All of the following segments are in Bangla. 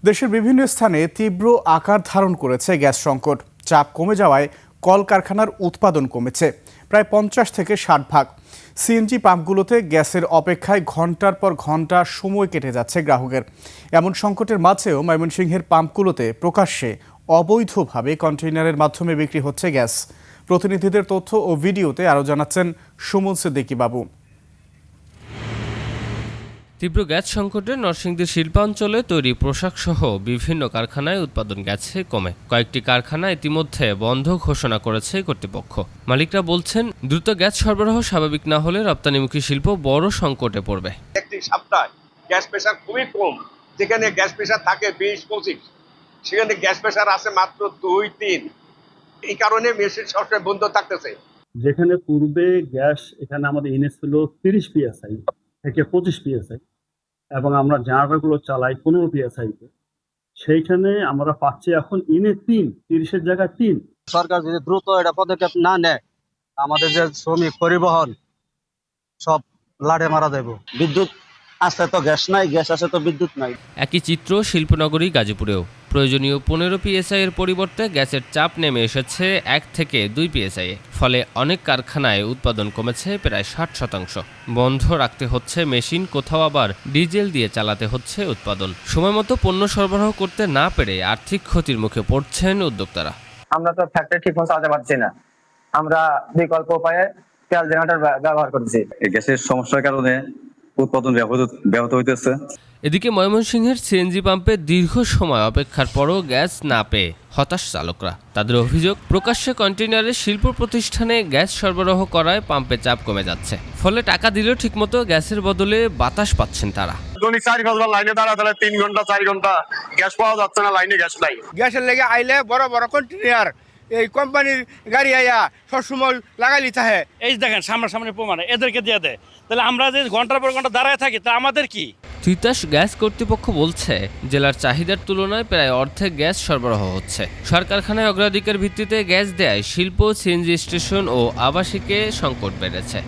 দেশের বিভিন্ন স্থানে তীব্র আকার ধারণ করেছে গ্যাস সংকট। চাপ কমে যাওয়ায় কলকারখানার উৎপাদন কমেছে প্রায় 50 থেকে 60%। সিএনজি পাম্পগুলোতে গ্যাসের অপেক্ষায় ঘন্টার পর ঘন্টা সময় কেটে যাচ্ছে গ্রাহকের। এমন সংকটের মাঝেও ময়মনসিংহের পাম্পগুলোতে প্রকাশ্যে অবৈধভাবে কন্টেইনারের মাধ্যমে বিক্রি হচ্ছে গ্যাস। প্রতিনিধিদের তথ্য ও ভিডিওতে আরও জানাচ্ছেন সুমন সিদ্দিকী বাবু। তীব্র গ্যাস সংকটে নরসিংদীর শিল্পাঞ্চলে তৈরি পোশাক সহ বিভিন্ন কারখানায় উৎপাদন গেছে কমে। কয়েকটি কারখানা ইতিমধ্যে বন্ধ ঘোষণা করেছে কর্তৃপক্ষ। মালিকরা বলছেন, দ্রুত গ্যাস সরবরাহ স্বাভাবিক না হলে রপ্তানিমুখী শিল্প বড় সংকটে পড়বে। একটি সপ্তাহে গ্যাস প্রেশার খুবই কম, যেখানে গ্যাস প্রেশার থাকে 20-25, সেখানে গ্যাস প্রেশার আছে মাত্র 2-3। এই কারণে মেশিন সবসময় বন্ধ থাকতেছে। যেখানে পূর্বে গ্যাস এখানে আমাদের ইনে ছিল 30 PSI থেকে 25 PSI এবং আমরা জেনারেটরগুলো চালাই 15 PSI তে, সেইখানে আমরা পাচ্ছি এখন ইনে 30-এর জায়গায় 3। সরকার যদি দ্রুত এটা পদক্ষেপ না নেয়, আমাদের যে শ্রমিক পরিবহন সব লাটে মারা দেব। বিদ্যুৎ আসতে তো গ্যাস নাই, গ্যাস আসে তো বিদ্যুৎ নাই। একই চিত্র শিল্পনগরী গাজীপুরেও। প্রয়োজনীয় 15 PSI এর পরিবর্তে গ্যাসের চাপ নেমে এসেছে 1 থেকে 2 PSI এ। ফলে অনেক কারখানায় উৎপাদন কমেছে প্রায় 60%। বন্ধ রাখতে হচ্ছে মেশিন, কোথাও আবার ডিজেল দিয়ে চালাতে হচ্ছে উৎপাদন। সময়মতো পণ্য সরবরাহ করতে না পেরে আর্থিক ক্ষতির মুখে পড়ছেন উদ্যোক্তারা। আমরা তো ফ্যাক্টরি ঠিক মতো চালাতে পারছি না, আমরা বিকল্প উপায়ে তেল জেনারেটর ব্যবহার করছি। গ্যাসের সমস্যার কারণে উৎপাদন ব্যাহত হইতেছে। এদিকে ময়মনসিংহের সিএনজি পাম্পে দীর্ঘ সময় অপেক্ষার পরও গ্যাস না পেয়ে হতাশ চালকরা। তাদের অভিযোগ, প্রকাশ্যে কন্টেইনারে শিল্প প্রতিষ্ঠানে গ্যাস সরবরাহ করায় পাম্পে চাপ কমে যাচ্ছে। ফলে টাকা দিলেও ঠিকমতো গ্যাসের বদলে বাতাস পাচ্ছেন তারা। দৈনিক 4 ঘন্টা লাইনে দাঁড়াতে 3 ঘন্টা 4 ঘন্টা গ্যাস পাওয়া যাচ্ছে না, লাইনে গ্যাস নাই। গ্যাসের লেগে আইলে বড় বড় কন্টেইনার এই কোম্পানির গাড়ি আইয়া সবসময় লাগাইলি থাকে। এই দেখেন সামনাসামনি প্রমাণ, এদেরকে দিয়ে দেয়। তাহলে আমরা যে ঘন্টার পর ঘন্টা দাঁড়ায় থাকি, তা আমাদের কি? তিতাস গ্যাস কর্তৃপক্ষ বলছে, জেলার চাহিদার তুলনায় প্রায় অর্ধেক গ্যাস সরবরাহ হচ্ছে। সরকারখানায় অগ্রাধিকার ভিত্তিতে গ্যাস দেয় শিল্প, সিএনজি স্টেশন ও আবাসিকে সংকট বেড়েছে।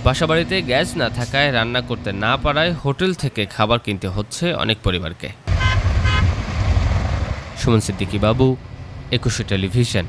বাসাবাড়িতে গ্যাস না থাকায়, রান্না করতে না পারায় হোটেল থেকে খাবার কিনতে হচ্ছে অনেক পরিবারকে। সুমন সিদ্দিকী বাবু, 21 টেলিভিশন।